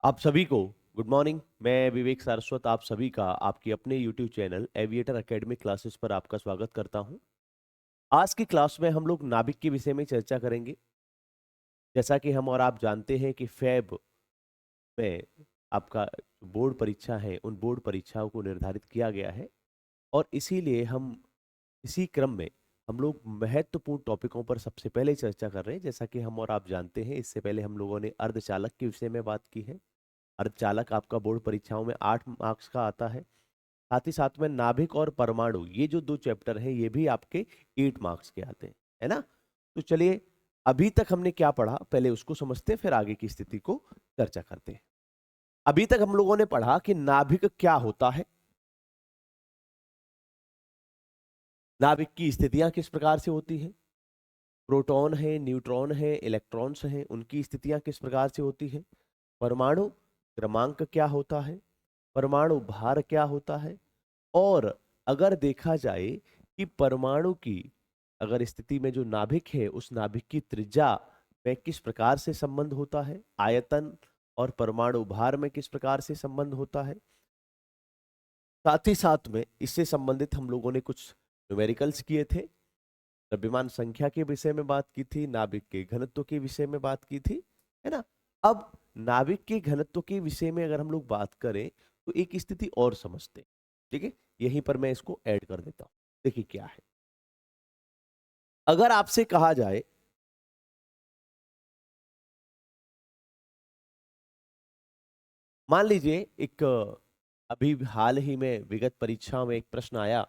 आप सभी को गुड मॉर्निंग। मैं विवेक सारस्वत आप सभी का आपके अपने YouTube channel aviator academic classes पर आपका स्वागत करता हूं। आज की क्लास में हम लोग नाभिक के विषय में चर्चा करेंगे। जैसा कि हम और आप जानते हैं कि फैब में आपका बोर्ड परीक्षा है, उन बोर्ड परीक्षाओं को निर्धारित किया गया है और इसीलिए हम इसी क्रम में हम लोग महत्वपूर्ण टॉपिकों पर सबसे पहले चर्चा कर रहे हैं। जैसा कि हम और आप जानते हैं, इससे पहले हम लोगों ने अर्धचालक के विषय में बात की है। अर्धचालक आपका बोर्ड परीक्षाओं में 8 मार्क्स का आता है। साथ ही साथ में नाभिक और परमाणु, ये जो दो चैप्टर हैं, ये भी आपके 8 मार्क्स के आते हैं, है ना। तो चलिए, अभी तक हमने क्या पढ़ा पहले उसको समझते हैं, फिर आगे की स्थिति को चर्चा करते हैं। अभी तक हम लोगों ने पढ़ा कि नाभिक क्या होता है, नाभिक की स्थितियां किस प्रकार से होती हैं, प्रोटॉन है, न्यूट्रॉन है, इलेक्ट्रॉन्स हैं, उनकी स्थितियां किस प्रकार से होती हैं, परमाणु क्रमांक क्या होता है, परमाणु भार क्या होता है, और अगर देखा जाए कि परमाणु की अगर स्थिति में जो नाभिक है, उस नाभिक की त्रिज्या में किस प्रकार से संबंध होता है, आयतन और परमाणु भार में किस प्रकार से संबंध होता है। साथ ही साथ में इससे संबंधित हम लोगों ने कुछ न्यूमेरिकल्स किए थे, द्रव्यमान संख्या के विषय में बात की थी, नाभिक के घनत्व के विषय में बात की थी, है ना। अब नाभिक के घनत्व के विषय में अगर हम लोग बात करें तो एक स्थिति और समझते हैं। ठीक है, यहीं पर मैं इसको ऐड कर देता हूं। देखिए क्या है, अगर आपसे कहा जाए मान लीजिए एक अभी हाल ही में विगत परीक्षा में एक प्रश्न आया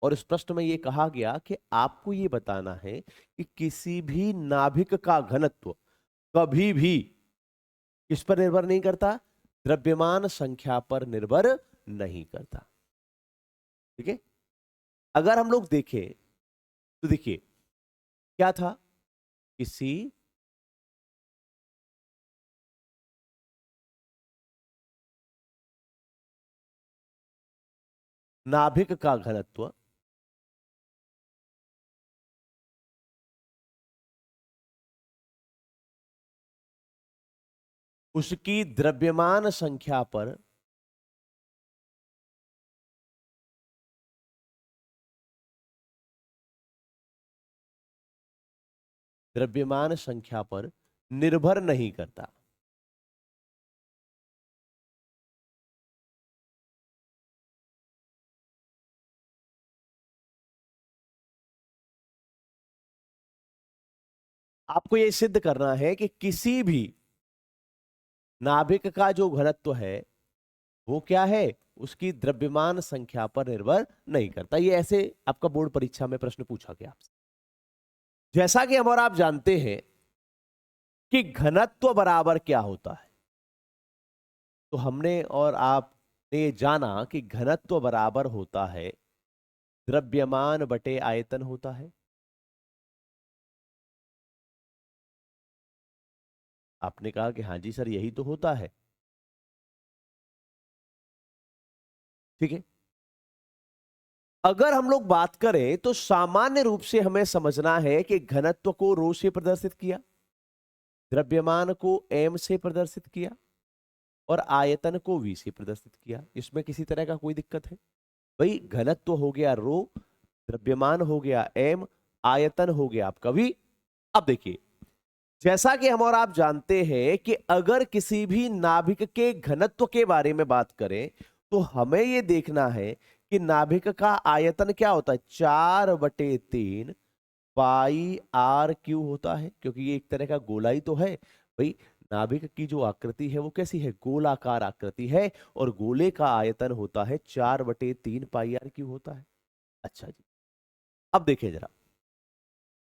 और इस प्रश्न में यह कहा गया कि आपको ये बताना है कि किसी भी नाभिक का घनत्व कभी भी किस पर निर्भर नहीं करता, द्रव्यमान संख्या पर निर्भर नहीं करता। ठीक है, अगर हम लोग देखें तो देखिए क्या था, किसी नाभिक का घनत्व उसकी द्रव्यमान संख्या पर द्रव्यमान संख्या पर निर्भर नहीं करता। आपको यह सिद्ध करना है कि किसी भी नाभिक का जो घनत्व है वो क्या है, उसकी द्रव्यमान संख्या पर निर्भर नहीं करता। ये ऐसे आपका बोर्ड परीक्षा में प्रश्न पूछा गया आपसे। जैसा कि हम और आप जानते हैं कि घनत्व बराबर क्या होता है, तो हमने और आपने जाना कि घनत्व बराबर होता है द्रव्यमान बटे आयतन होता है। आपने कहा कि हाँ जी सर, यही तो होता है। ठीक है, अगर हम लोग बात करें तो सामान्य रूप से हमें समझना है कि घनत्व को रो से प्रदर्शित किया, द्रव्यमान को एम से प्रदर्शित किया और आयतन को वी से प्रदर्शित किया। इसमें किसी तरह का कोई दिक्कत है? भाई घनत्व हो गया रो, द्रव्यमान हो गया एम, आयतन हो गया आपका वी। अब देखिए, जैसा कि हम और आप जानते हैं कि अगर किसी भी नाभिक के घनत्व के बारे में बात करें तो हमें यह देखना है कि नाभिक का आयतन क्या होता है, 4/3 पाई आर क्यू होता है, क्योंकि ये एक तरह का गोला ही तो है। भाई नाभिक की जो आकृति है वो कैसी है, गोलाकार आकृति है, और गोले का आयतन होता है 4/3 पाई आर क्यू होता है। अच्छा जी, अब देखिए जरा,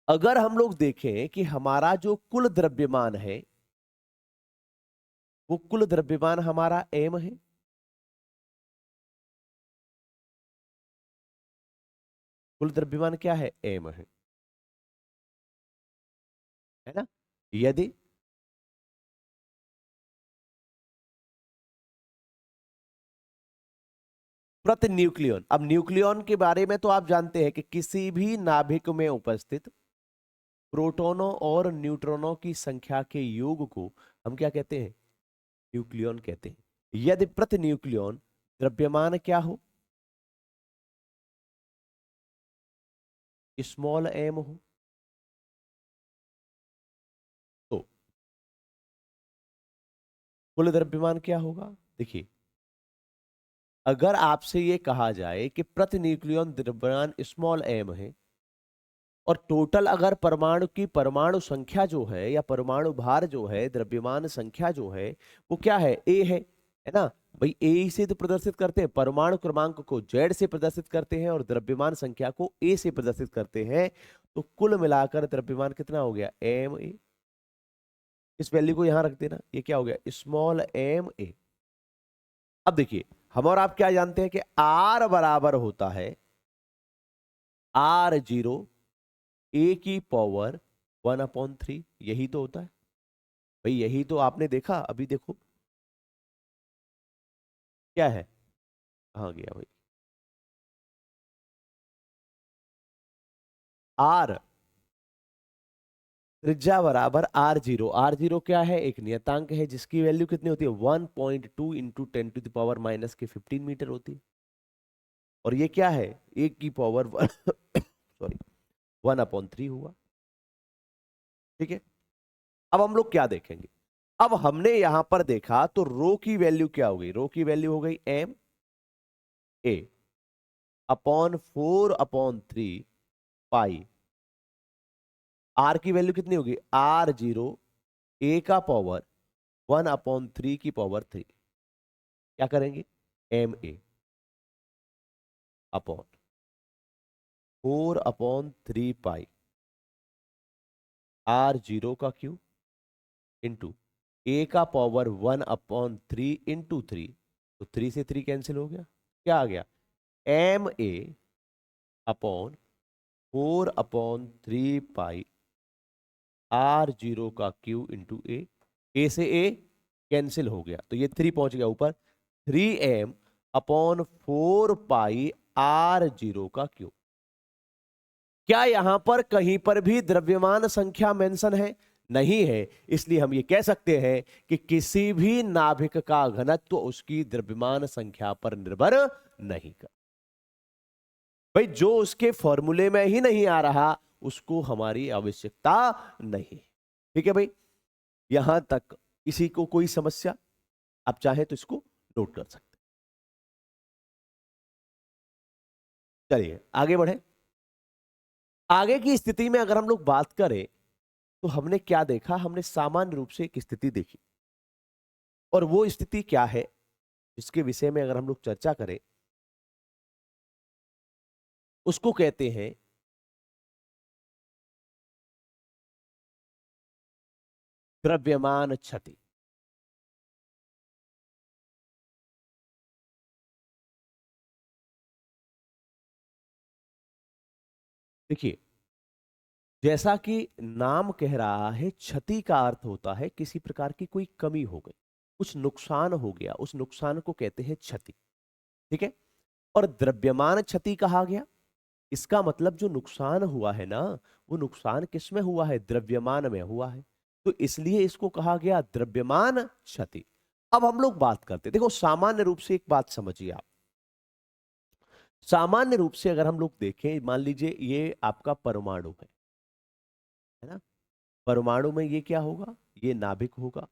अगर हम लोग देखें कि हमारा जो कुल द्रव्यमान है, वो कुल द्रव्यमान हमारा एम है, कुल द्रव्यमान क्या है, एम है ना। यदि प्रति न्यूक्लियन, अब न्यूक्लियन के बारे में तो आप जानते हैं कि किसी भी नाभिक में उपस्थित प्रोटॉनों और न्यूट्रॉनों की संख्या के योग को हम क्या कहते हैं, न्यूक्लियॉन कहते हैं। यदि प्रति न्यूक्लियॉन द्रव्यमान क्या हो, स्मॉल एम हो, तो कुल द्रव्यमान क्या होगा। देखिए, अगर आपसे ये कहा जाए कि प्रति न्यूक्लियॉन द्रव्यमान स्मॉल एम है, और टोटल अगर परमाणु की परमाणु संख्या जो है या परमाणु भार जो है, द्रव्यमान संख्या जो है वो क्या है, ए है ना। भाई ए से तो प्रदर्शित करते हैं, परमाणु क्रमांक को जेड से प्रदर्शित करते हैं और द्रव्यमान संख्या को ए से प्रदर्शित करते हैं। तो कुल मिलाकर द्रव्यमान कितना हो गया, एम ए। इस वैल्यू को यहां रख देना, ये क्या हो गया, स्मॉल एम ए। अब देखिए, हम और आप क्या जानते हैं कि आर बराबर होता है R0 ए की पावर 1/3, यही तो होता है भाई, यही तो आपने देखा। अभी देखो क्या है, कहाँ गया भाई, आर त्रिज्या बराबर R0। R0 क्या है, एक नियतांक है जिसकी वैल्यू कितनी होती है, 1.2 इंटू 10⁻⁻15 मीटर होती है। और ये क्या है, एक की पावर सॉरी 1/3 हुआ। ठीक है, अब हम लोग क्या देखेंगे, अब हमने यहां पर देखा तो रो की वैल्यू क्या हो गई, रो की वैल्यू हो गई M A upon 4/3 pi. R की वैल्यू कितनी होगी, R0 ए का पावर 1/3 की पावर 3। क्या करेंगे, M A upon 4/3 pi R0 का क्यू इंटू ए का पावर 1/3 इंटू 3। तो 3 से 3 कैंसिल हो गया, क्या आ गया, M A upon 4/3 pi R0 का क्यू इंटू ए से ए कैंसिल हो गया, तो ये 3 पहुंच गया ऊपर, 3m अपॉन 4 पाई R0 का क्यू। क्या यहां पर कहीं पर भी द्रव्यमान संख्या मेंशन है, नहीं है। इसलिए हम ये कह सकते हैं कि किसी भी नाभिक का घनत्व उसकी द्रव्यमान संख्या पर निर्भर नहीं कर। भाई जो उसके फॉर्मूले में ही नहीं आ रहा उसको हमारी आवश्यकता नहीं। ठीक है भाई, यहां तक किसी को कोई समस्या, आप चाहे तो इसको नोट कर सकते। चलिए आगे बढ़े। आगे की स्थिति में अगर हम लोग बात करें तो हमने क्या देखा, हमने सामान्य रूप से एक स्थिति देखी, और वो स्थिति क्या है जिसके विषय में अगर हम लोग चर्चा करें उसको कहते हैं द्रव्यमान क्षति। देखिए, जैसा कि नाम कह रहा है, क्षति का अर्थ होता है किसी प्रकार की कोई कमी हो गई, कुछ नुकसान हो गया, उस नुकसान को कहते हैं क्षति। ठीक है, और द्रव्यमान क्षति कहा गया, इसका मतलब जो नुकसान हुआ है ना, वो नुकसान किस में हुआ है, द्रव्यमान में हुआ है, तो इसलिए इसको कहा गया द्रव्यमान क्षति। अब हम लोग बात करते हैं, देखो सामान्य रूप से एक बात समझिए आप, सामान्य रूप से अगर हम लोग देखें, मान लीजिए ये आपका परमाणु है ना, परमाणु में ये क्या होगा, ये नाभिक होगा,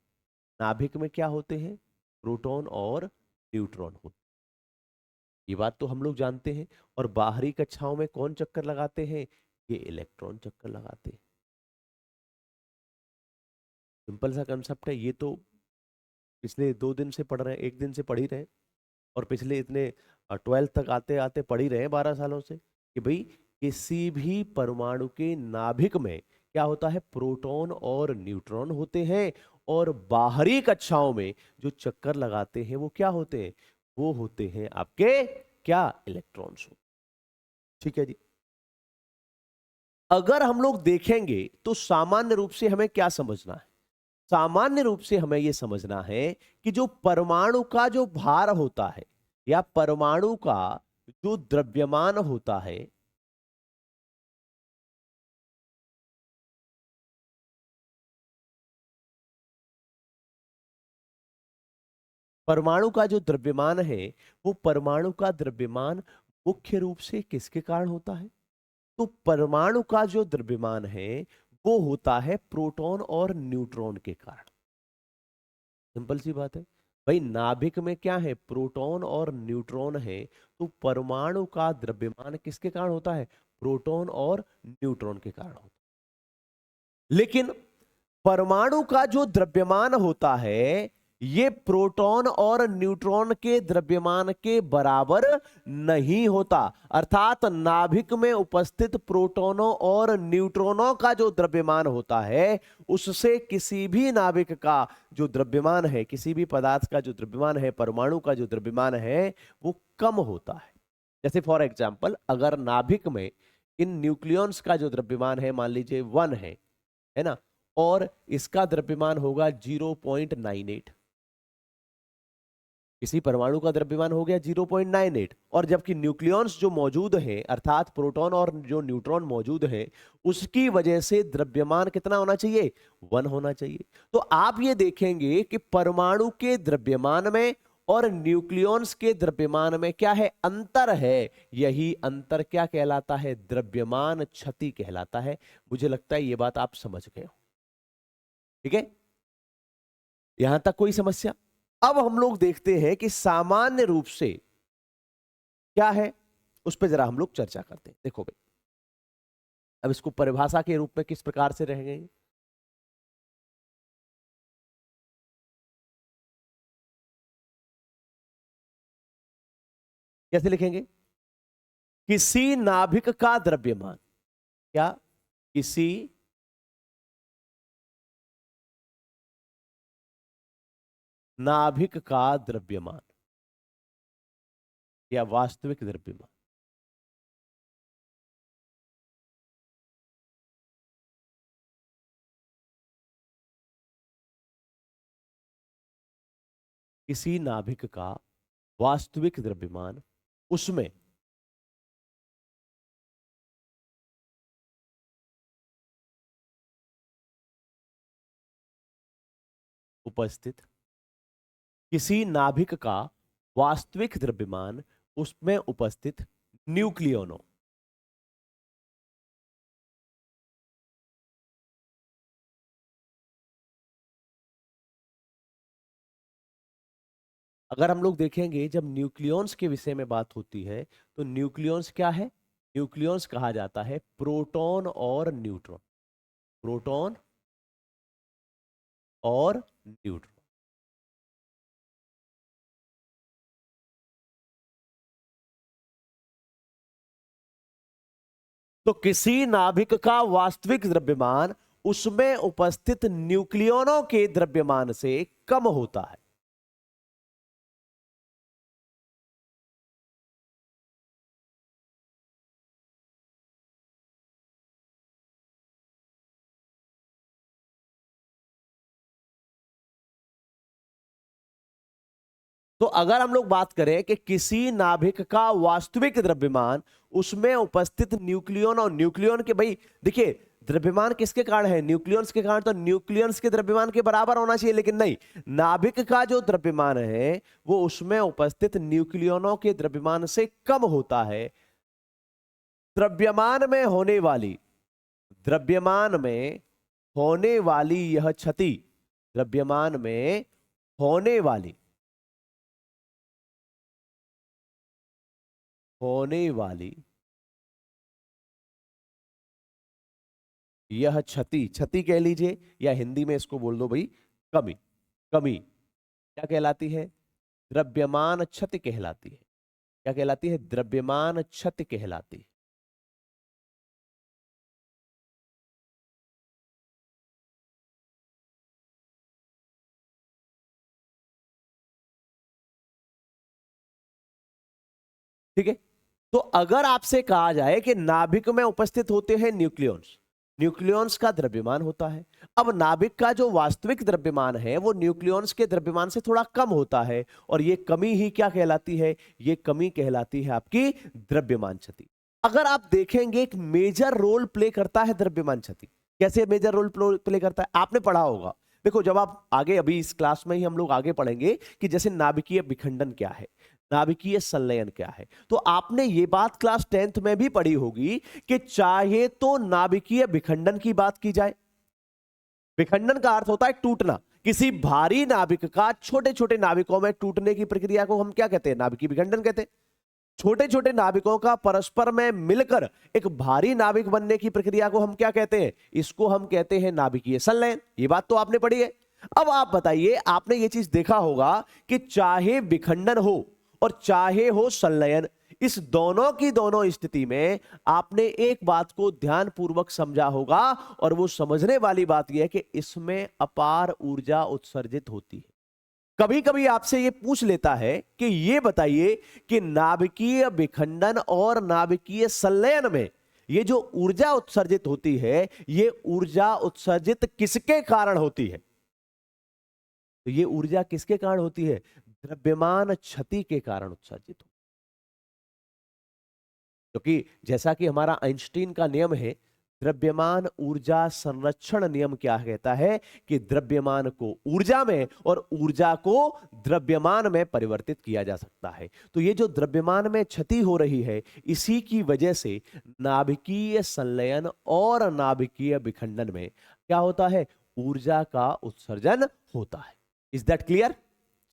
नाभिक में क्या होते हैं, प्रोटॉन और न्यूट्रॉन होते हैं। ये बात तो हम लोग जानते हैं। और बाहरी कक्षाओं में कौन चक्कर लगाते हैं, ये इलेक्ट्रॉन चक्कर लगाते हैं। सिंपल सा कंसेप्ट है, ये तो पिछले 2 दिन से पढ़ रहे हैं, एक दिन से पढ़ ही रहे हैं, और पिछले इतने 12th तक आते आते पढ़ ही रहे हैं 12 सालों से, कि भाई किसी भी परमाणु के नाभिक में क्या होता है, प्रोटॉन और न्यूट्रॉन होते हैं, और बाहरी कक्षाओं में जो चक्कर लगाते हैं वो क्या होते हैं, वो होते हैं आपके क्या, इलेक्ट्रॉन्स। ठीक है जी। अगर हम लोग देखेंगे तो सामान्य रूप से हमें क्या समझना है, सामान्य रूप से हमें यह समझना है कि जो परमाणु का जो भार होता है या परमाणु का जो द्रव्यमान होता है, परमाणु का जो द्रव्यमान है वो परमाणु का द्रव्यमान मुख्य रूप से किसके कारण होता है? तो परमाणु का जो द्रव्यमान है वो होता है प्रोटॉन और न्यूट्रॉन के कारण। सिंपल सी बात है भाई, नाभिक में क्या है? प्रोटॉन और न्यूट्रॉन है, तो परमाणु का द्रव्यमान किसके कारण होता है? प्रोटॉन और न्यूट्रॉन के कारण होता है। लेकिन परमाणु का जो द्रव्यमान होता है ये प्रोटॉन और न्यूट्रॉन के द्रव्यमान के बराबर नहीं होता। अर्थात नाभिक में उपस्थित प्रोटॉनों और न्यूट्रॉनों का जो द्रव्यमान होता है उससे किसी भी नाभिक का जो द्रव्यमान है, किसी भी पदार्थ का जो द्रव्यमान है, परमाणु का जो द्रव्यमान है वो कम होता है। जैसे फॉर एग्जाम्पल, अगर नाभिक में इन न्यूक्लियॉन्स का जो द्रव्यमान है मान लीजिए 1 है ना, और इसका द्रव्यमान होगा 0.98, किसी परमाणु का द्रव्यमान हो गया 0.98, और जबकि न्यूक्लियॉन्स जो मौजूद हैं अर्थात प्रोटॉन और जो न्यूट्रॉन मौजूद है उसकी वजह से द्रव्यमान कितना होना चाहिए? 1 होना चाहिए। तो आप ये देखेंगे कि परमाणु के द्रव्यमान में और न्यूक्लियॉन्स के द्रव्यमान में क्या है? अंतर है। यही अंतर क्या कहलाता है? द्रव्यमान क्षति कहलाता है। मुझे लगता है ये बात आप समझ गए हो। ठीक है, यहां तक कोई समस्या? अब हम लोग देखते हैं कि सामान्य रूप से क्या है, उस पर जरा हम लोग चर्चा करते हैं। देखो भाई, अब इसको परिभाषा के रूप में किस प्रकार से रहेंगे? कैसे लिखेंगे? किसी नाभिक का द्रव्यमान, क्या? किसी नाभिक का द्रव्यमान या वास्तविक द्रव्यमान। किसी नाभिक का वास्तविक द्रव्यमान, उसमें उपस्थित किसी नाभिक का वास्तविक द्रव्यमान, उसमें उपस्थित न्यूक्लियनों, अगर हम लोग देखेंगे जब न्यूक्लियॉन्स के विषय में बात होती है तो न्यूक्लियॉन्स क्या है? न्यूक्लियॉन्स कहा जाता है प्रोटॉन और न्यूट्रॉन, प्रोटॉन और न्यूट्रॉन। तो किसी नाभिक का वास्तविक द्रव्यमान उसमें उपस्थित न्यूक्लियनों के द्रव्यमान से कम होता है। तो अगर हम लोग बात करें कि किसी नाभिक का वास्तविक द्रव्यमान उसमें उपस्थित न्यूक्लियन, और न्यूक्लियन के भाई देखिए द्रव्यमान किसके कारण है? न्यूक्लियंस के कारण, तो न्यूक्लियंस के द्रव्यमान के बराबर होना चाहिए, लेकिन नहीं, नाभिक का जो द्रव्यमान है वो उसमें उपस्थित न्यूक्लियनों के द्रव्यमान से कम होता है। द्रव्यमान में होने वाली, द्रव्यमान में होने वाली यह क्षति, द्रव्यमान में होने वाली होने वाली यह क्षति, क्षति कह लीजिए या हिंदी में इसको बोल दो भाई कमी, कमी क्या कहलाती है? द्रव्यमान क्षति कहलाती है। क्या कहलाती है? द्रव्यमान क्षति कहलाती है। ठीक है, तो अगर आपसे कहा जाए कि नाभिक में उपस्थित होते हैं न्यूक्लियॉन्स, न्यूक्लियॉन्स का द्रव्यमान होता है, अब नाभिक का जो वास्तविक द्रव्यमान है वो न्यूक्लियॉन्स के द्रव्यमान से थोड़ा कम होता है, और ये कमी ही क्या कहलाती है? ये कमी कहलाती है आपकी द्रव्यमान क्षति। अगर आप देखेंगे एक मेजर रोल प्ले करता है द्रव्यमान क्षति। कैसे मेजर रोल प्ले करता है? आपने पढ़ा होगा देखो जब आप आगे, अभी इस क्लास में ही हम लोग आगे पढ़ेंगे कि जैसे नाभिकीय विखंडन क्या है, नाभिकीय संलयन क्या है, तो आपने ये बात क्लास 10th में भी पढ़ी होगी कि चाहे तो नाभिकीय विखंडन की बात की जाए, विखंडन का अर्थ होता है टूटना, किसी भारी नाभिक का छोटे छोटे नाभिकों में टूटने की प्रक्रिया को हम क्या कहते हैं, नाभिकीय विखंडन कहते हैं। छोटे छोटे नाभिकों का परस्पर में मिलकर एक भारी नाभिक बनने की प्रक्रिया को हम क्या कहते हैं, इसको हम कहते हैं नाभिकीय संलयन। ये बात तो आपने पढ़ी है। अब आप बताइए, आपने ये चीज देखा होगा कि चाहे विखंडन हो और चाहे हो संलयन, इस दोनों की दोनों स्थिति में आपने एक बात को ध्यान पूर्वक समझा होगा, और वो समझने वाली बात यह है कि इसमें अपार ऊर्जा उत्सर्जित होती है। कभी कभी आपसे ये पूछ लेता है कि ये बताइए कि नाभिकीय विखंडन और नाभिकीय संलयन में ये जो ऊर्जा उत्सर्जित होती है, ये ऊर्जा उत्सर्जित किसके कारण होती है? तो ये ऊर्जा किसके कारण होती है? द्रव्यमान क्षति के कारण उत्सर्जित हो। क्योंकि जैसा कि हमारा आइंस्टीन का नियम है, द्रव्यमान ऊर्जा संरक्षण नियम क्या कहता है कि द्रव्यमान को ऊर्जा में और ऊर्जा को द्रव्यमान में परिवर्तित किया जा सकता है। तो ये जो द्रव्यमान में क्षति हो रही है, इसी की वजह से नाभिकीय संलयन और नाभिकीय विखंडन में क्या होता है, ऊर्जा का उत्सर्जन होता है। Is that clear?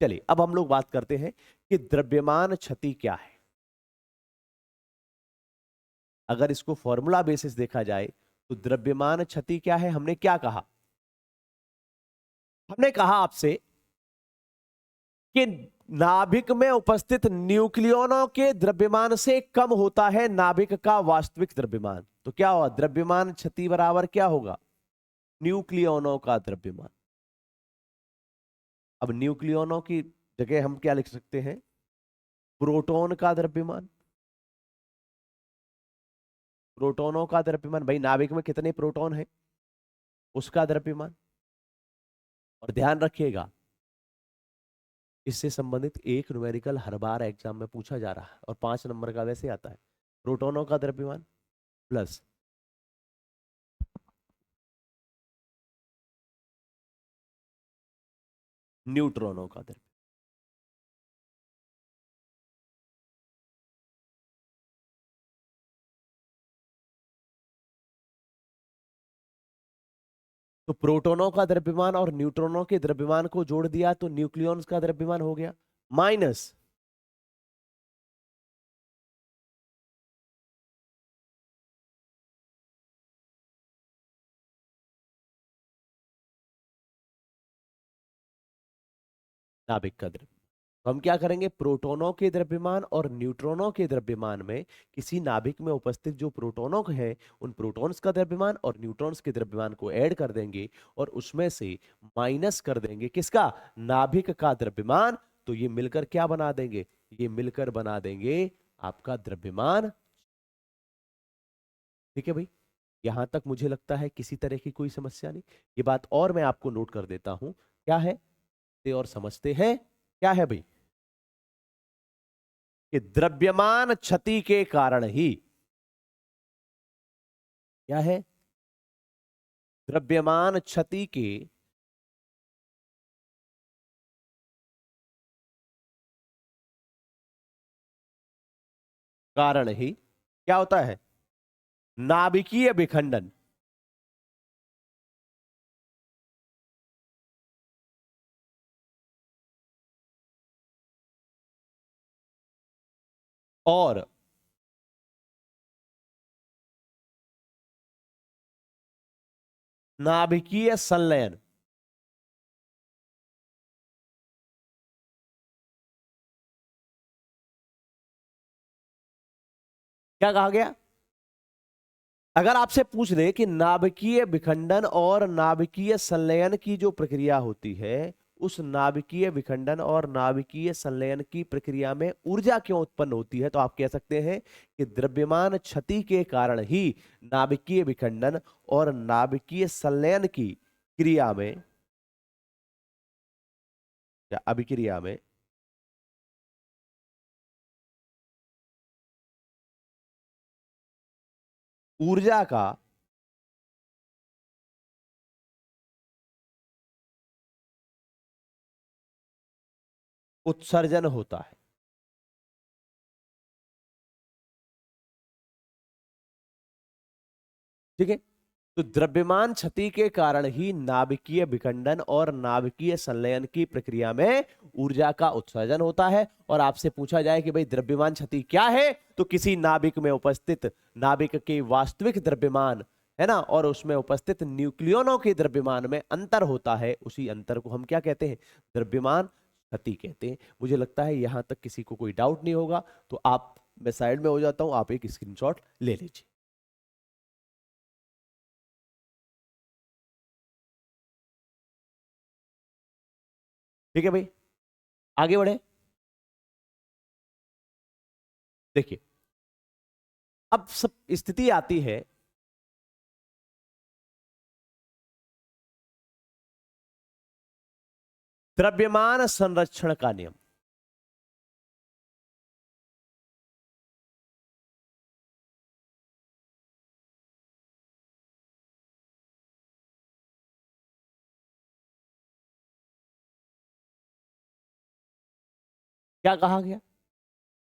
चलिए अब हम लोग बात करते हैं कि द्रव्यमान क्षति क्या है। अगर इसको फॉर्मूला बेसिस देखा जाए तो द्रव्यमान क्षति क्या है? हमने क्या कहा? हमने कहा आपसे कि नाभिक में उपस्थित न्यूक्लियनों के द्रव्यमान से कम होता है नाभिक का वास्तविक द्रव्यमान। तो क्या होगा? द्रव्यमान क्षति बराबर क्या होगा? न्यूक्लियनों का द्रव्यमान। अब न्यूक्लियनों की जगह हम क्या लिख सकते हैं? प्रोटॉन का द्रव्यमान। प्रोटोनों का द्रव्यमान, भाई नाभिक में कितने प्रोटॉन है उसका द्रव्यमान। और ध्यान रखिएगा, इससे संबंधित एक न्यूमेरिकल हर बार एग्जाम में पूछा जा रहा है और 5 नंबर का वैसे आता है। प्रोटॉनों का द्रव्यमान प्लस न्यूट्रॉनों का द्रव्यमान। तो प्रोटोनों का द्रव्यमान और न्यूट्रॉनों के द्रव्यमान को जोड़ दिया तो न्यूक्लियॉन्स का द्रव्यमान हो गया, माइनस नाभिक का द्रव्यमान। तो हम क्या करेंगे? प्रोटोनों के द्रव्यमान और न्यूट्रॉनों के द्रव्यमान में किसी नाभिक में उपस्थित जो प्रोटोनों हैं, उन प्रोटॉन्स का द्रव्यमान और न्यूट्रॉन्स के द्रव्यमान को ऐड कर देंगे और उसमें से माइनस कर देंगे किसका? नाभिक का द्रव्यमान। तो ये मिलकर क्या बना देंगे? ये मिलकर बना देंगे आपका द्रव्यमान। ठीक है भाई, यहां तक मुझे लगता है किसी तरह की कोई समस्या नहीं। ये बात और मैं आपको नोट कर देता हूं, क्या है ये और समझते हैं क्या है भाई, कि द्रव्यमान क्षति के कारण ही, क्या है? द्रव्यमान क्षति के कारण ही क्या होता है? नाभिकीय विखंडन। और नाभिकीय संलयन। क्या कहा गया? अगर आपसे पूछ ले कि नाभिकीय विखंडन और नाभिकीय संलयन की जो प्रक्रिया होती है, उस नाभिकीय विखंडन और नाभिकीय संलयन की प्रक्रिया में ऊर्जा क्यों उत्पन्न होती है, तो आप कह सकते हैं कि द्रव्यमान क्षति के कारण ही नाभिकीय विखंडन और नाभिकीय संलयन की क्रिया में या अभिक्रिया में ऊर्जा का उत्सर्जन होता है। ठीक है, तो द्रव्यमान क्षति के कारण ही नाभिकीय विखंडन और नाभिकीय संलयन की प्रक्रिया में ऊर्जा का उत्सर्जन होता है। और आपसे पूछा जाए कि भाई द्रव्यमान क्षति क्या है, तो किसी नाभिक में उपस्थित नाभिक के वास्तविक द्रव्यमान है ना, और उसमें उपस्थित न्यूक्लियोनों के द्रव्यमान में अंतर होता है, उसी अंतर को हम क्या कहते हैं, द्रव्यमान क्षति कहते हैं। मुझे लगता है यहां तक किसी को कोई डाउट नहीं होगा, तो आप, मैं साइड में हो जाता हूं, आप एक स्क्रीनशॉट ले लीजिए। ठीक है भाई, आगे बढ़े। देखिए, अब सब स्थिति आती है, द्रव्यमान संरक्षण का नियम। क्या कहा गया?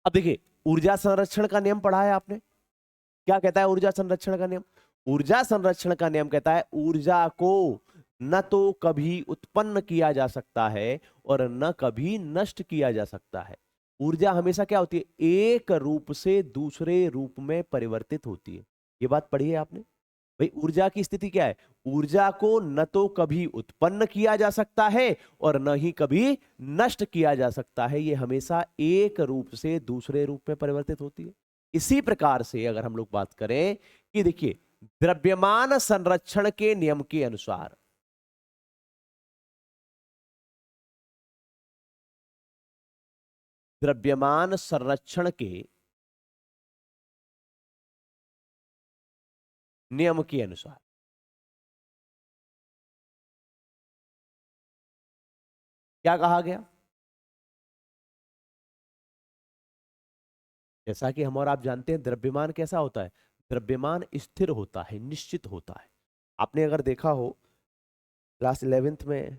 अब देखिए, ऊर्जा संरक्षण का नियम पढ़ा है आपने। क्या कहता है ऊर्जा संरक्षण का नियम? ऊर्जा संरक्षण का नियम कहता है ऊर्जा को न तो कभी उत्पन्न किया जा सकता है और न कभी नष्ट किया जा सकता है। ऊर्जा हमेशा क्या होती है, एक रूप से दूसरे रूप में परिवर्तित होती है। ये बात पढ़ी है आपने? भाई ऊर्जा की स्थिति क्या है, ऊर्जा को न तो कभी उत्पन्न किया जा सकता है और न ही कभी नष्ट किया जा सकता है, ये हमेशा एक रूप से दूसरे रूप में परिवर्तित होती है। इसी प्रकार से अगर हम लोग बात करें कि देखिए, द्रव्यमान संरक्षण के नियम के अनुसार, द्रव्यमान संरक्षण के नियम के अनुसार क्या कहा गया? जैसा कि हम और आप जानते हैं, द्रव्यमान कैसा होता है, द्रव्यमान स्थिर होता है, निश्चित होता है। आपने अगर देखा हो क्लास 11th में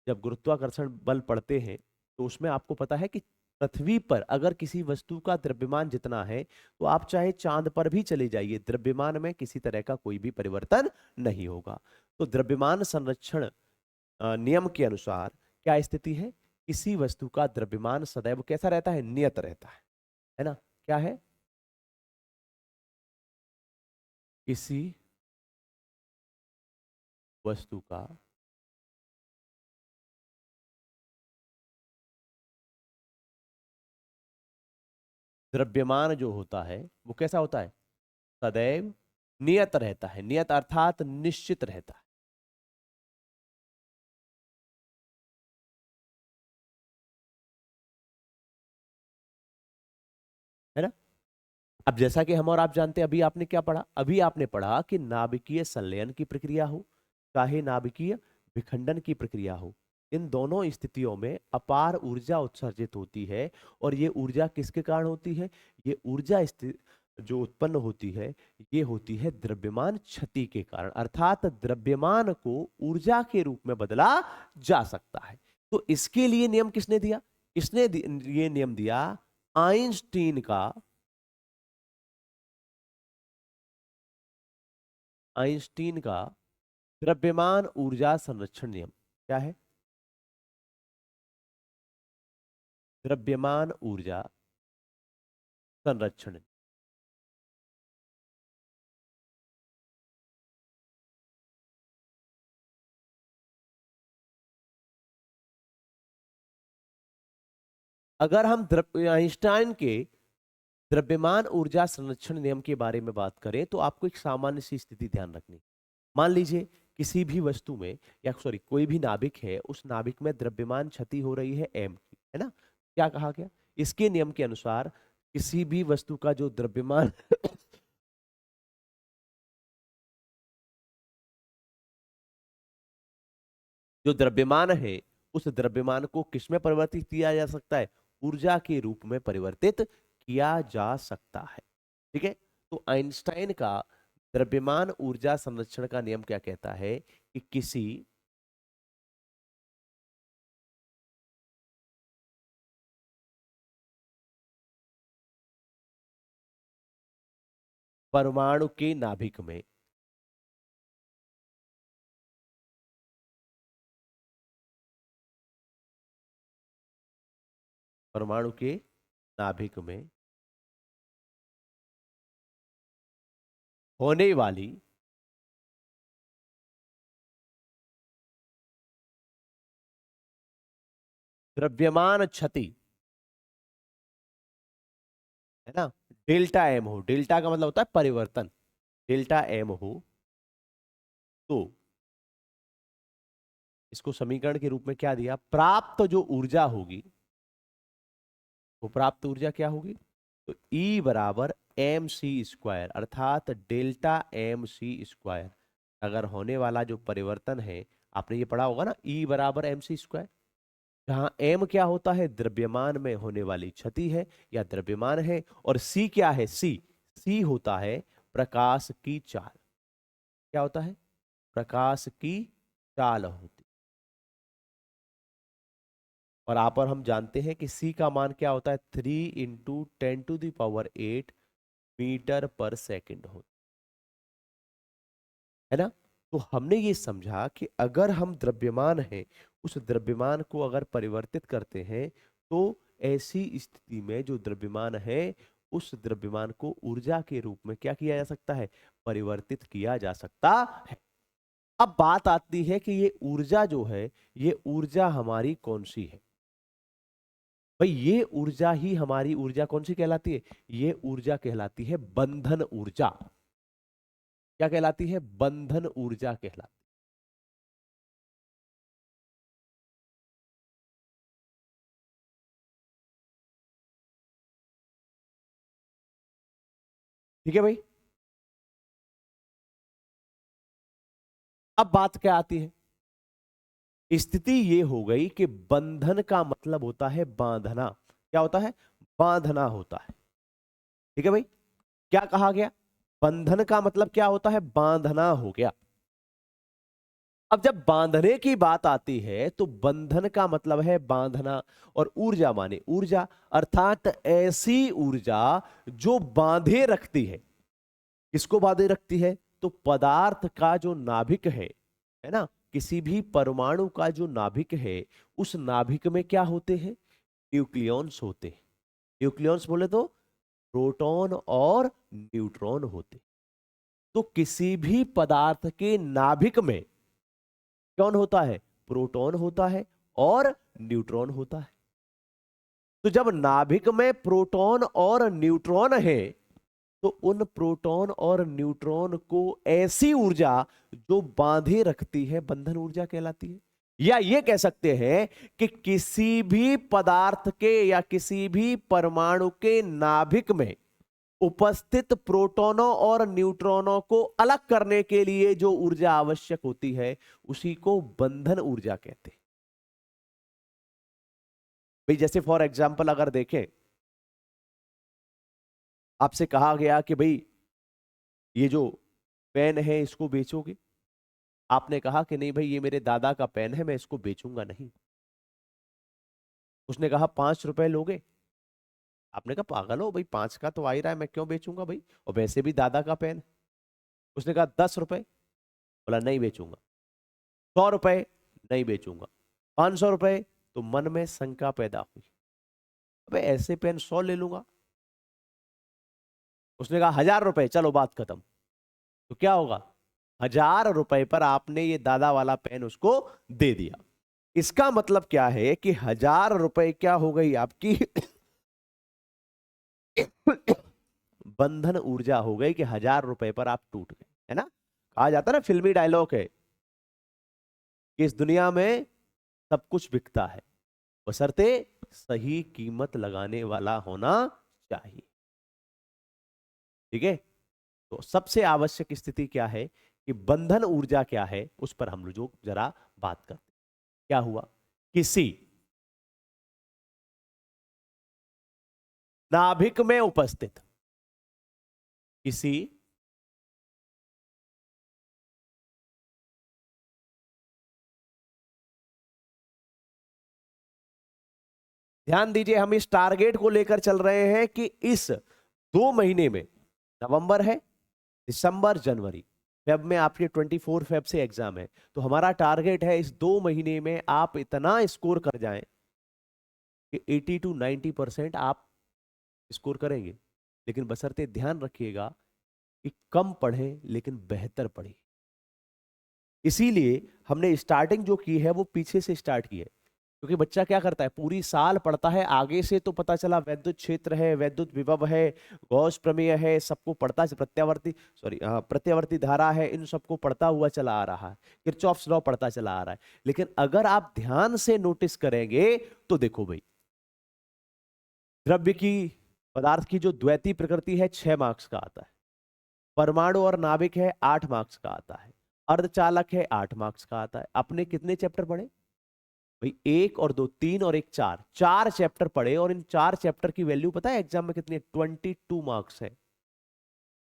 जब गुरुत्वाकर्षण बल पढ़ते हैं, तो उसमें आपको पता है कि पृथ्वी पर अगर किसी वस्तु का द्रव्यमान जितना है, तो आप चाहे चांद पर भी चले जाइए, द्रव्यमान में किसी तरह का कोई भी परिवर्तन नहीं होगा। तो द्रव्यमान संरक्षण नियम के अनुसार क्या स्थिति है, किसी वस्तु का द्रव्यमान सदैव कैसा रहता है, नियत रहता है ना? क्या है? किसी वस्तु का द्रव्यमान जो होता है वो कैसा होता है, सदैव नियत रहता है। नियत अर्थात निश्चित रहता है ना? अब जैसा कि हम और आप जानते हैं, अभी आपने क्या पढ़ा, अभी आपने पढ़ा कि नाभिकीय संलयन की प्रक्रिया हो चाहे नाभिकीय विखंडन की प्रक्रिया हो, इन दोनों स्थितियों में अपार ऊर्जा उत्सर्जित होती है। और ये ऊर्जा किसके कारण होती है, ये ऊर्जा जो उत्पन्न होती है, ये होती है द्रव्यमान क्षति के कारण, अर्थात द्रव्यमान को ऊर्जा के रूप में बदला जा सकता है। तो इसके लिए नियम किसने दिया? ये नियम दिया आइंस्टीन का, आइंस्टीन का द्रव्यमान ऊर्जा संरक्षण नियम। क्या है? द्रव्यमान ऊर्जा संरक्षण। अगर हम आइंस्टाइन के द्रव्यमान ऊर्जा संरक्षण नियम के बारे में बात करें, तो आपको एक सामान्य सी स्थिति ध्यान रखनी। मान लीजिए किसी भी वस्तु में, या सॉरी कोई भी नाभिक है, उस नाभिक में द्रव्यमान क्षति हो रही है एम की, है ना? क्या कहा गया? इसके नियम के अनुसार किसी भी वस्तु का जो द्रव्यमान जो द्रव्यमान है, उस द्रव्यमान को किस में परिवर्तित किया जा सकता है, ऊर्जा के रूप में परिवर्तित किया जा सकता है। ठीक है, तो आइंस्टाइन का द्रव्यमान ऊर्जा संरक्षण का नियम क्या कहता है कि किसी परमाणु के नाभिक में परमाणु के नाभिक में होने वाली द्रव्यमान क्षति है ना, डेल्टा एम हो, डेल्टा का मतलब होता है परिवर्तन, डेल्टा एम हो, तो इसको समीकरण के रूप में क्या दिया, प्राप्त जो ऊर्जा होगी वो प्राप्त ऊर्जा क्या होगी, तो E बराबर एम सी स्क्वायर, अर्थात डेल्टा एम सी स्क्वायर। अगर होने वाला जो परिवर्तन है, आपने ये पढ़ा होगा ना, E बराबर एम सी स्क्वायर, जहां m क्या होता है, द्रव्यमान में होने वाली क्षति है या द्रव्यमान है, और c क्या है, c होता है प्रकाश की चाल। क्या होता है, प्रकाश की चाल होती। और आप और हम जानते हैं कि c का मान क्या होता है, 3 × 10⁸ मीटर पर सेकंड होता है ना। तो हमने ये समझा कि अगर हम द्रव्यमान है, उस द्रव्यमान को अगर परिवर्तित करते हैं, तो ऐसी स्थिति में जो द्रव्यमान है, उस द्रव्यमान को ऊर्जा के रूप में क्या किया जा सकता है, परिवर्तित किया जा सकता है। अब बात आती है कि ये ऊर्जा जो है, ये ऊर्जा हमारी कौन सी है। भाई ये ऊर्जा ही हमारी ऊर्जा कौन सी कहलाती है, ये ऊर्जा कहलाती है बंधन ऊर्जा। क्या कहलाती है, बंधन ऊर्जा कहलाती है। ठीक है भाई। अब बात क्या आती है, स्थिति ये हो गई कि बंधन का मतलब होता है बांधना। क्या होता है, बांधना होता है। ठीक है भाई, क्या कहा गया, बंधन का मतलब क्या होता है, बांधना हो गया। अब जब बांधने की बात आती है, तो बंधन का मतलब है बांधना, और ऊर्जा माने ऊर्जा, अर्थात ऐसी ऊर्जा जो बांधे रखती है। किसको बांधे रखती है, तो पदार्थ का जो नाभिक है ना, किसी भी परमाणु का जो नाभिक है, उस नाभिक में क्या होते हैं, न्यूक्लियॉन्स होते हैं। न्यूक्लियॉन्स बोले तो प्रोटॉन और न्यूट्रॉन होते। तो किसी भी पदार्थ के नाभिक में कौन होता है, प्रोटॉन होता है और न्यूट्रॉन होता है। तो जब नाभिक में प्रोटॉन और न्यूट्रॉन है, तो उन प्रोटॉन और न्यूट्रॉन को ऐसी ऊर्जा जो बांधे रखती है, बंधन ऊर्जा कहलाती है। या ये कह सकते हैं कि किसी भी पदार्थ के या किसी भी परमाणु के नाभिक में उपस्थित प्रोटॉनों और न्यूट्रॉनों को अलग करने के लिए जो ऊर्जा आवश्यक होती है, उसी को बंधन ऊर्जा कहते हैं। भाई जैसे फॉर एग्जाम्पल अगर देखें, आपसे कहा गया कि भाई ये जो पेन है इसको बेचोगे, आपने कहा कि नहीं भाई ये मेरे दादा का पेन है, मैं इसको बेचूंगा नहीं। उसने कहा 5 रुपए लोगे, आपने कहा पागल हो भाई, 5 का तो आ ही रहा है, मैं क्यों बेचूंगा भाई, और वैसे भी दादा का पेन है। उसने कहा 10 रुपए, बोला नहीं बेचूंगा। 100 रुपए, नहीं बेचूंगा। 500 रुपए, तो मन में शंका पैदा हुई, अबे ऐसे पेन 100 ले लूंगा। उसने कहा 1000 रुपए, चलो बात खत्म। तो क्या होगा, 1000 रुपए पर आपने ये दादा वाला पेन उसको दे दिया। इसका मतलब क्या है कि 1000 रुपए क्या हो गई आपकी बंधन ऊर्जा हो गई, कि 1000 रुपए पर आप टूट गए, है ना। कहा जाता है ना, फिल्मी डायलॉग है कि इस दुनिया में सब कुछ बिकता है, बशर्ते सही कीमत लगाने वाला होना चाहिए। ठीक है, तो सबसे आवश्यक स्थिति क्या है कि बंधन ऊर्जा क्या है, उस पर हम लोग जरा बात करते हैं। क्या हुआ, किसी नाभिक में उपस्थित किसी ध्यान दीजिए, हम इस टारगेट को लेकर चल रहे हैं कि इस 2 महीने में, नवंबर है, दिसंबर जनवरी फेब में आपके 24 फेब से एग्जाम है, तो हमारा टारगेट है इस 2 महीने में आप इतना स्कोर कर जाएं कि 80 to 90% आप स्कोर करेंगे। लेकिन बशर्ते ध्यान रखिएगा कि कम पढ़ें लेकिन बेहतर पढ़िए। इसीलिए हमने स्टार्टिंग जो की है वो पीछे से स्टार्ट की है, क्योंकि बच्चा क्या करता है पूरी साल पढ़ता है, आगे से तो पता चला वैद्युत क्षेत्र है, वैद्युत विभव है, गॉस प्रमेय है, सबको पढ़ता है, प्रत्यावर्ती धारा है, इन सबको पढ़ता हुआ चला आ रहा है, किरचॉफ्स लॉ पढ़ता चला आ रहा है। लेकिन अगर आप ध्यान से नोटिस करेंगे तो देखो भाई, द्रव्य की, पदार्थ की जो द्वैती प्रकृति है 6 मार्क्स का आता है, परमाणु और नाभिक है 8 मार्क्स का आता है, अर्धचालक है 8 मार्क्स का आता है। आपने कितने चैप्टर पढ़े भाई? 1 और 2, 3 और 1, 4 चैप्टर पढ़े, और इन 4 चैप्टर की वैल्यू पता है एग्जाम में कितनी है? 22 मार्क्स है।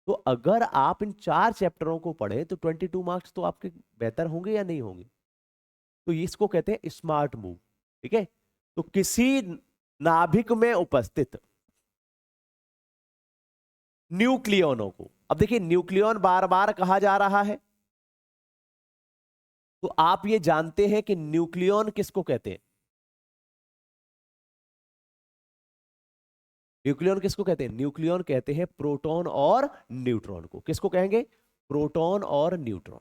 तो अगर आप इन 4 चैप्टरों को पढ़े तो 22 मार्क्स तो आपके बेहतर होंगे या नहीं होंगे? तो इसको कहते हैं स्मार्ट मूव। ठीक है, तो किसी नाभिक में उपस्थित न्यूक्लियनों को, अब देखिए न्यूक्लियन बार बार कहा जा रहा है, तो आप ये जानते हैं कि न्यूक्लियन किसको कहते हैं? न्यूक्लियन किसको कहते हैं? न्यूक्लियन कहते हैं प्रोटॉन और न्यूट्रॉन को। किसको कहेंगे? प्रोटॉन और न्यूट्रॉन।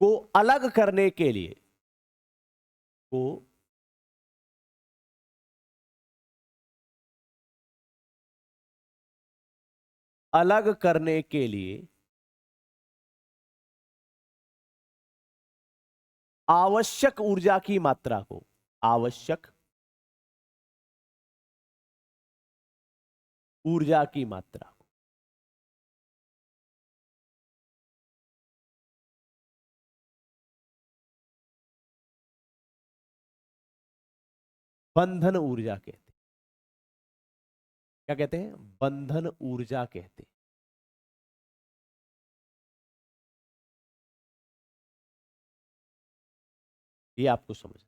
को अलग करने के लिए, को अलग करने के लिए आवश्यक ऊर्जा की मात्रा को, आवश्यक ऊर्जा की मात्रा को बंधन ऊर्जा कहते हैं। क्या कहते हैं? बंधन ऊर्जा कहते हैं। ये आपको समझ,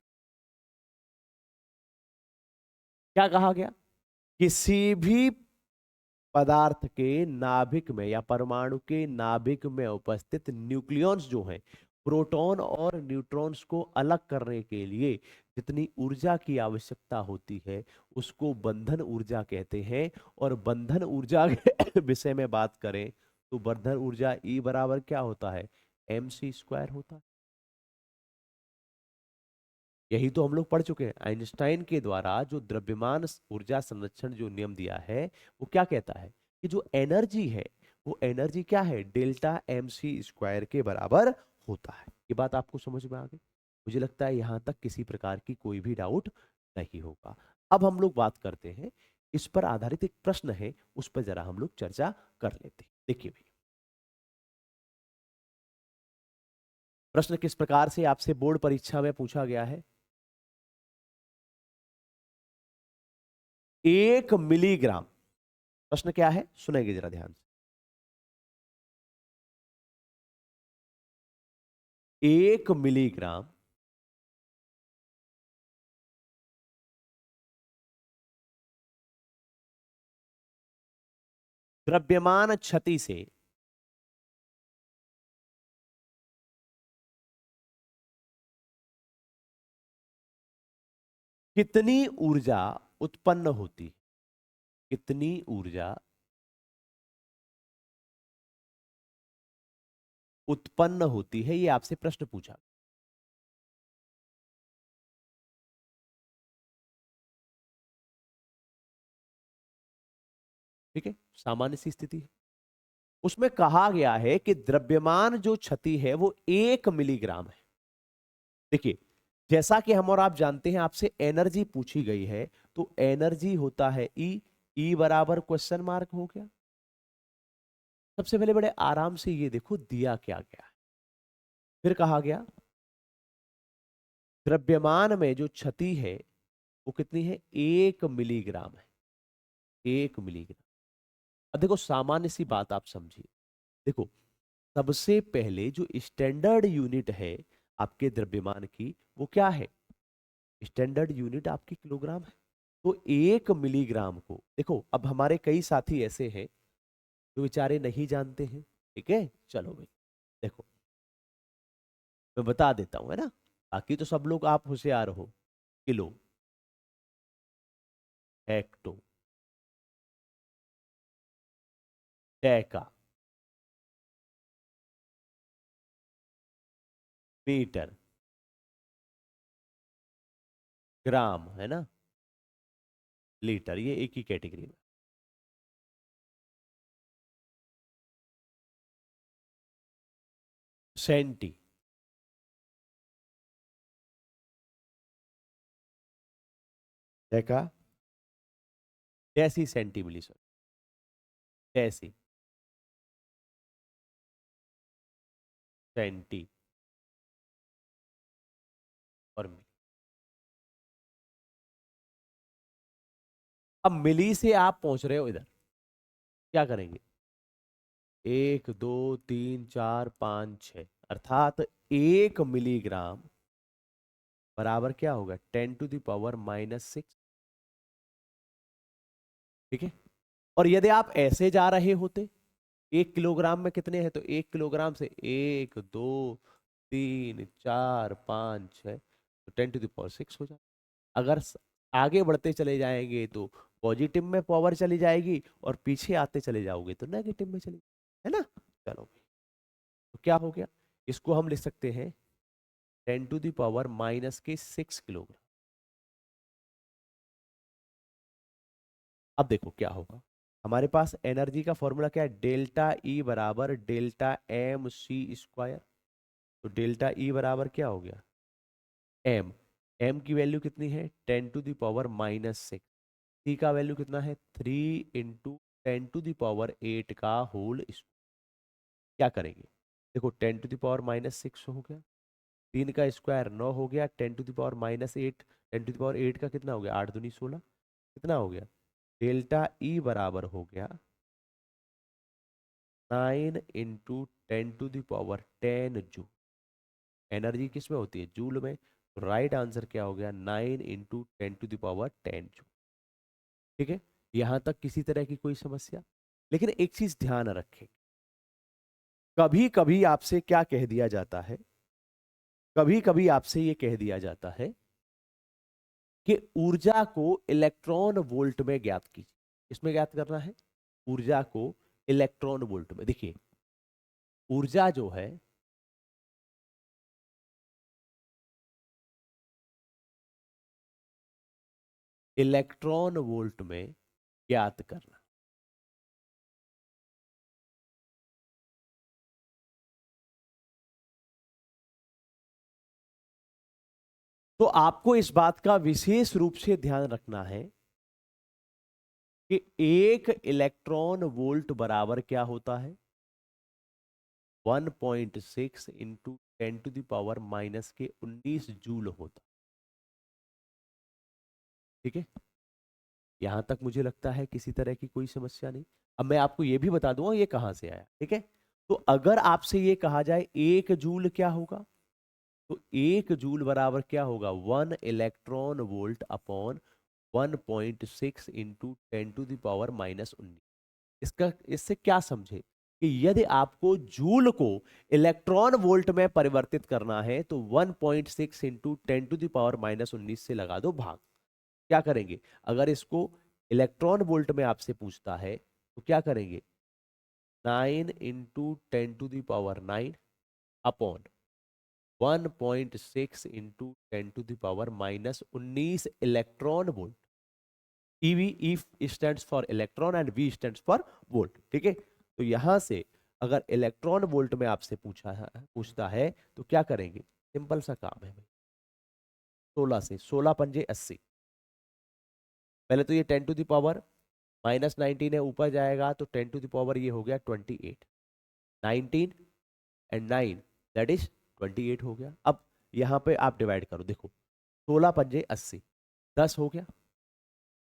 क्या कहा गया? किसी भी पदार्थ के नाभिक में या परमाणु के नाभिक में उपस्थित न्यूक्लियॉन्स जो हैं, प्रोटॉन और न्यूट्रॉन्स को अलग करने के लिए जितनी ऊर्जा की आवश्यकता होती है उसको बंधन ऊर्जा कहते हैं। और बंधन ऊर्जा के विषय में बात करें तो बंधन ऊर्जा E बराबर क्या होता है? mc² होता है। यही तो हम लोग पढ़ चुके हैं। आइंस्टाइन के द्वारा जो द्रव्यमान ऊर्जा संरक्षण जो नियम दिया है वो क्या कहता है कि जो एनर्जी है वो एनर्जी क्या है? डेल्टा mc² के बराबर होता है। ये बात आपको समझ में आ गई? मुझे लगता है यहां तक किसी प्रकार की कोई भी डाउट नहीं होगा। अब हम लोग बात करते हैं, इस पर आधारित एक प्रश्न है, उस पर जरा हम लोग चर्चा कर लेते हैं। देखिए भाई, प्रश्न किस प्रकार से आपसे बोर्ड परीक्षा में पूछा गया है? 1 मिलीग्राम, प्रश्न क्या है सुनेंगे जरा ध्यान से। 1 मिलीग्राम द्रव्यमान क्षति से कितनी ऊर्जा उत्पन्न होती है? कितनी ऊर्जा उत्पन्न होती है, ये आपसे प्रश्न पूछा। ठीक है, सामान्य सी स्थिति है। उसमें कहा गया है कि द्रव्यमान जो क्षति है वो 1 मिलीग्राम है। देखिए, जैसा कि हम और आप जानते हैं, आपसे एनर्जी पूछी गई है, तो एनर्जी होता है ई बराबर क्वेश्चन मार्क हो गया। सबसे पहले बड़े आराम से ये देखो दिया क्या गया है। फिर कहा गया द्रव्यमान में जो क्षति है वो कितनी है? 1 मिलीग्राम है। 1 मिलीग्राम। अब देखो सामान्य सी बात आप समझिए। देखो, सबसे पहले जो स्टैंडर्ड यूनिट है आपके द्रव्यमान की वो क्या है? स्टैंडर्ड यूनिट आपकी किलोग्राम है। तो 1 मिलीग्राम को देखो, अब हमारे कई साथी ऐसे हैं जो बेचारे नहीं जानते हैं, ठीक है, चलो भाई देखो मैं बता देता हूं, है ना, बाकी तो सब लोग आप होशियार हो। Kilo, hecto, deca, metre, gram, है ना, लीटर, ये एक ही कैटेगरी में। Centi, deca, deci centi milli sir, deci centi और मिली। अब मिली से आप पहुंच रहे हो इधर, क्या करेंगे? 1 2 3 4 5 6, अर्थात 1 मिलीग्राम बराबर क्या होगा? 10⁻⁻⁶। ठीक है, और यदि आप ऐसे जा रहे होते, 1 किलोग्राम में कितने हैं, तो 1 किलोग्राम से 1 2 3 4 5 6, तो 10⁻⁶ हो जाए। अगर आगे बढ़ते चले जाएंगे तो पॉजिटिव में पावर चली जाएगी, और पीछे आते चले जाओगे तो नेगेटिव में चली, है ना। चलो, तो क्या हो गया? इसको हम लिख सकते हैं 10⁻⁻⁶ किलोग्राम। अब देखो क्या होगा, हमारे पास एनर्जी का फॉर्मूला क्या है? डेल्टा ई बराबर डेल्टा एम सी स्क्वायर। तो डेल्टा ई बराबर क्या हो गया? एम, एम की वैल्यू कितनी है? 10⁻⁻⁶। सी का वैल्यू कितना है? 3 × 10⁻⁸ का होल स्क्वायर। क्या करेंगे? देखो 10⁻⁻⁶ हो गया, 3 का स्क्वायर 9 हो गया, 10⁻⁻8, 10⁻8 का कितना हो गया? 8 दूनी 16, कितना हो गया? डेल्टा ई बराबर हो गया 9 × 10⁻10 जूल। एनर्जी किस में होती है? जूल में। तो राइट आंसर क्या हो गया? 9 × 10⁻10 जूल। ठीक है, यहां तक किसी तरह की कोई समस्या? लेकिन एक चीज ध्यान रखें, कभी कभी आपसे क्या कह दिया जाता है, कभी कभी आपसे ये कह दिया जाता है कि ऊर्जा को इलेक्ट्रॉन वोल्ट में ज्ञात कीजिए। इसमें ज्ञात करना है ऊर्जा को इलेक्ट्रॉन वोल्ट में। देखिए, ऊर्जा जो है इलेक्ट्रॉन वोल्ट में ज्ञात करना, तो आपको इस बात का विशेष रूप से ध्यान रखना है कि 1 इलेक्ट्रॉन वोल्ट बराबर क्या होता है? 1.6 इंटू 10⁻⁻⁻19 जूल होता। ठीक है, यहां तक मुझे लगता है किसी तरह की कोई समस्या नहीं। अब मैं आपको यह भी बता दूंगा ये कहां से आया। ठीक है, तो अगर आपसे ये कहा जाए 1 जूल क्या होगा, तो 1 जूल बराबर क्या होगा? 1 इलेक्ट्रॉन वोल्ट अपॉन 1.6 इंटू 10⁻⁻19। इसका, इससे क्या समझे कि यदि आपको जूल को इलेक्ट्रॉन वोल्ट में परिवर्तित करना है तो 1.6 इंटू 10⁻⁻19 से लगा दो भाग। क्या करेंगे? अगर इसको इलेक्ट्रॉन वोल्ट में आपसे पूछता है तो क्या करेंगे? 9 × 10⁻⁹ upon 1.6 into 10⁻⁻19 electron volt. EV, E stands for electron and V stands for volt. ठीक है, तो यहां से अगर इलेक्ट्रॉन वोल्ट में आपसे पूछता है तो क्या करेंगे? सिंपल सा काम है भाई, 16 से 16 × 5 = 80। पहले तो ये 10⁻⁻19 है, ऊपर जाएगा तो 10 ये हो गया 28, 19 एंड 9 दैट इज 28 हो गया। अब यहाँ पे आप डिवाइड करो, देखो 16 × 5 = 80, 10 हो गया,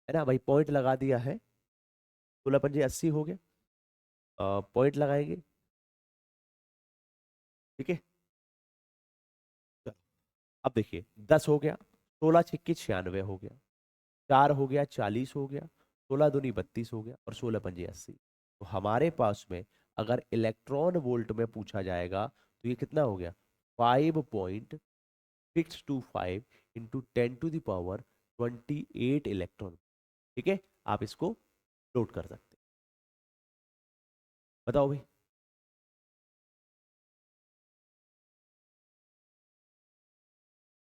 है ना भाई, पॉइंट लगा दिया है, 16 × 5 = 80 हो गया, पॉइंट लगाएंगे, ठीक है। चलो, अब देखिए 10 हो गया, 16 छिक्के 96 हो गया, 4 हो गया 40 हो गया, 16 दूनी 32 हो गया और 16 पंजे 80। तो हमारे पास में अगर इलेक्ट्रॉन वोल्ट में पूछा जाएगा तो ये कितना हो गया, 5.625 इंटू 10⁻28 इलेक्ट्रॉन। ठीक है, आप इसको नोट कर सकते हैं। बताओ भाई।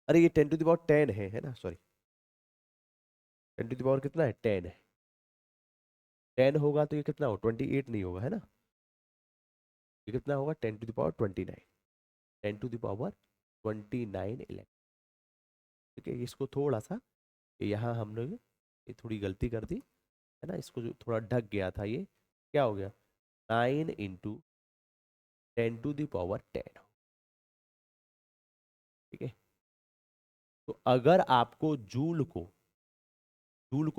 अरे ये 10⁻10 है ना, सॉरी, 10 कितना है, 10 है। 10 होगा तो ये कितना होगा, 28 नहीं होगा, है ना। ये कितना होगा, 10⁻29, 10⁻29 इलेक्ट्रॉन। ठीक है, इसको थोड़ा सा, यहाँ हम लोग ये थोड़ी गलती कर दी, है ना, इसको जो थोड़ा ढक गया था, ये क्या हो गया, 9 × 10⁻10। ठीक है। तो अगर आपको जूल को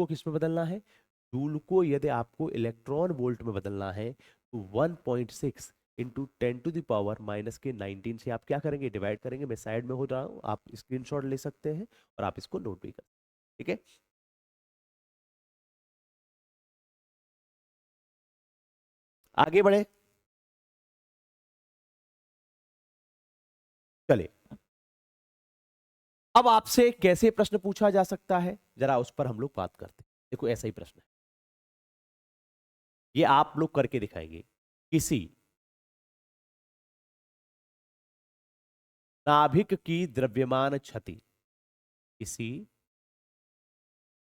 किस में बदलना है, जूल को यदि आपको इलेक्ट्रॉन वोल्ट में बदलना है तो 1.6 इंटू 10⁻⁻19 से आप क्या करेंगे, डिवाइड करेंगे। मैं साइड में हो रहा हूँ, आप स्क्रीनशॉट ले सकते हैं और आप इसको नोट भी कर। ठीक है, आगे बढ़े। चलिए, अब आपसे कैसे प्रश्न पूछा जा सकता है, जरा उस पर हम लोग बात करते हैं। देखो ऐसा ही प्रश्न है, ये आप लोग करके दिखाएंगे। किसी नाभिक की द्रव्यमान क्षति, किसी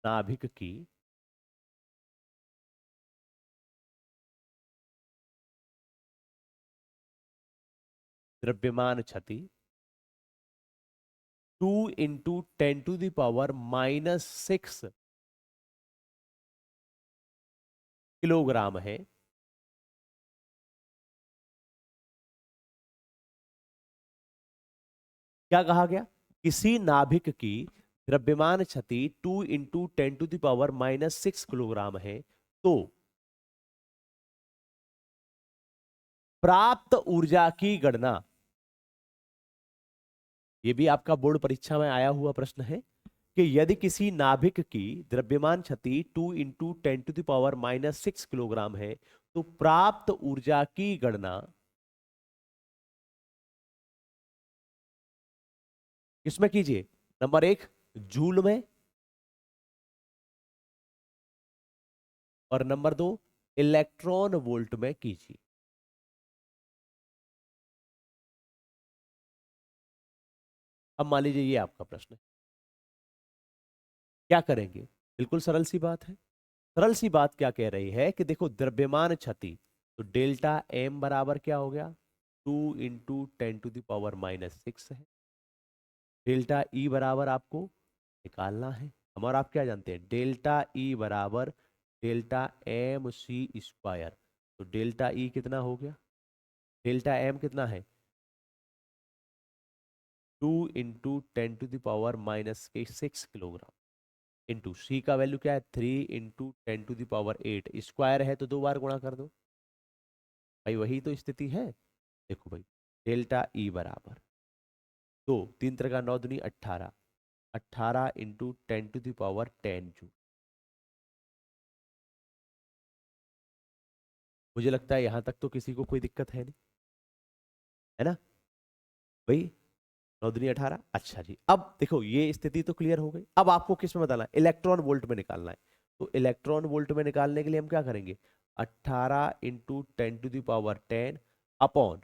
नाभिक की द्रव्यमान क्षति 2 × 10⁻⁻6 किलोग्राम है। क्या कहा गया, किसी नाभिक की द्रव्यमान क्षति 2 × 10⁻⁻6 किलोग्राम है, तो प्राप्त ऊर्जा की गणना, यह भी आपका बोर्ड परीक्षा में आया हुआ प्रश्न है कि यदि किसी नाभिक की द्रव्यमान क्षति 2 × 10⁻⁻6 किलोग्राम है तो प्राप्त ऊर्जा की गणना किसमें कीजिए, नंबर 1 जूल में, और नंबर 2 इलेक्ट्रॉन वोल्ट में कीजिए। अब मान लीजिए ये आपका प्रश्न है, क्या करेंगे। बिल्कुल सरल सी बात है। सरल सी बात क्या कह रही है कि देखो द्रव्यमान क्षति, तो डेल्टा एम बराबर क्या हो गया, 2 × 10⁻⁻6 है। डेल्टा ई बराबर आपको निकालना है। हम और आप क्या जानते हैं, डेल्टा ई बराबर डेल्टा एम सी स्क्वायर। तो डेल्टा ई कितना हो गया, डेल्टा एम कितना है, 2 × 10⁻⁻6 किलोग्राम, इंटू सी का वैल्यू क्या है, 3 × 10⁻8। स्क्वायर है तो 2 बार गुणा कर दो भाई, वही तो स्थिति है। देखो भाई, डेल्टा ई बराबर 2 3 × 9 = 18, 18 × 10⁻10 जूल। मुझे लगता है यहां तक तो किसी को कोई दिक्कत है नहीं, है ना भाई। 9 × 18, अच्छा जी। अब देखो ये स्थिति तो क्लियर हो गई। अब आपको किस में बताना है, इलेक्ट्रॉन वोल्ट में निकालना है। तो इलेक्ट्रॉन वोल्ट में निकालने के लिए हम क्या करेंगे, 18 × 10⁻10 अपॉन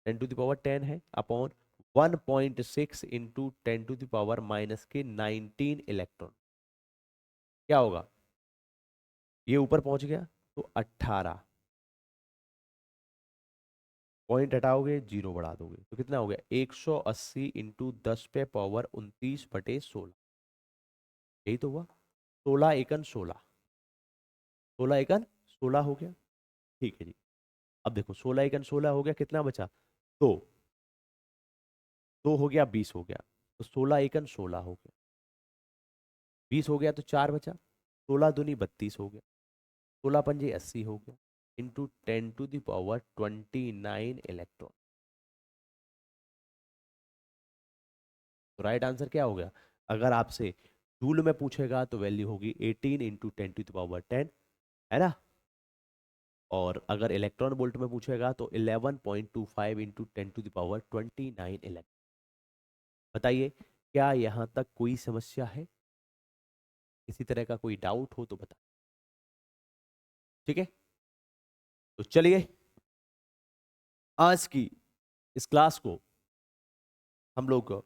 10⁻10 है, अपॉन 1.6 इंटू 10⁻⁻19 इलेक्ट्रॉन। क्या होगा, ये ऊपर पहुंच गया तो 18, पॉइंट हटाओगे, जीरो बढ़ा दोगे तो कितना हो गया, 180 इंटू 10⁻29/16। यही तो हुआ, 16 × 16, 16 × 16 हो गया। ठीक है जी। अब देखो 16 × 16 हो गया, कितना बचा, दो, 2 हो गया 20 हो गया, तो 16 × 16 हो गया, 20 हो गया तो 4 बचा, 16 दूनी 32 हो गया, 16 पंजे 80 हो गया, इंटू 10⁻29 इलेक्ट्रॉन। तो राइट आंसर क्या हो गया? अगर आपसे जूल में पूछेगा तो वैल्यू होगी 18 इंटू 10⁻10, है ना? और अगर इलेक्ट्रॉन वोल्ट में पूछेगा तो 11.25 इंटू 10⁻29 इलेक्ट्रॉन। बताइए, क्या यहां तक कोई समस्या है? किसी तरह का कोई डाउट हो तो बता। ठीक है, तो चलिए आज की इस क्लास को हम लोग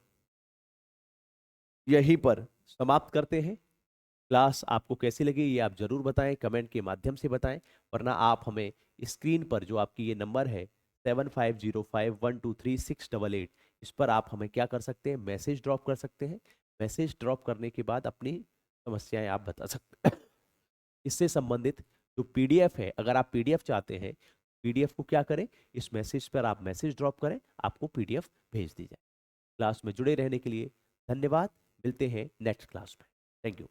यहीं पर समाप्त करते हैं। क्लास आपको कैसी लगी ये आप जरूर बताएं, कमेंट के माध्यम से बताएं, वरना आप हमें स्क्रीन पर जो आपकी ये नंबर है 7505123688, इस पर आप हमें क्या कर सकते हैं, मैसेज ड्रॉप कर सकते हैं। मैसेज ड्रॉप करने के बाद अपनी समस्याएं आप बता सकते हैं। इससे संबंधित जो पीडीएफ है, अगर आप पीडीएफ चाहते हैं, पीडीएफ को क्या करें, इस मैसेज पर आप मैसेज ड्रॉप करें, आपको पीडीएफ भेज दी जाए। क्लास में जुड़े रहने के लिए धन्यवाद। मिलते हैं नेक्स्ट क्लास में। Thank you.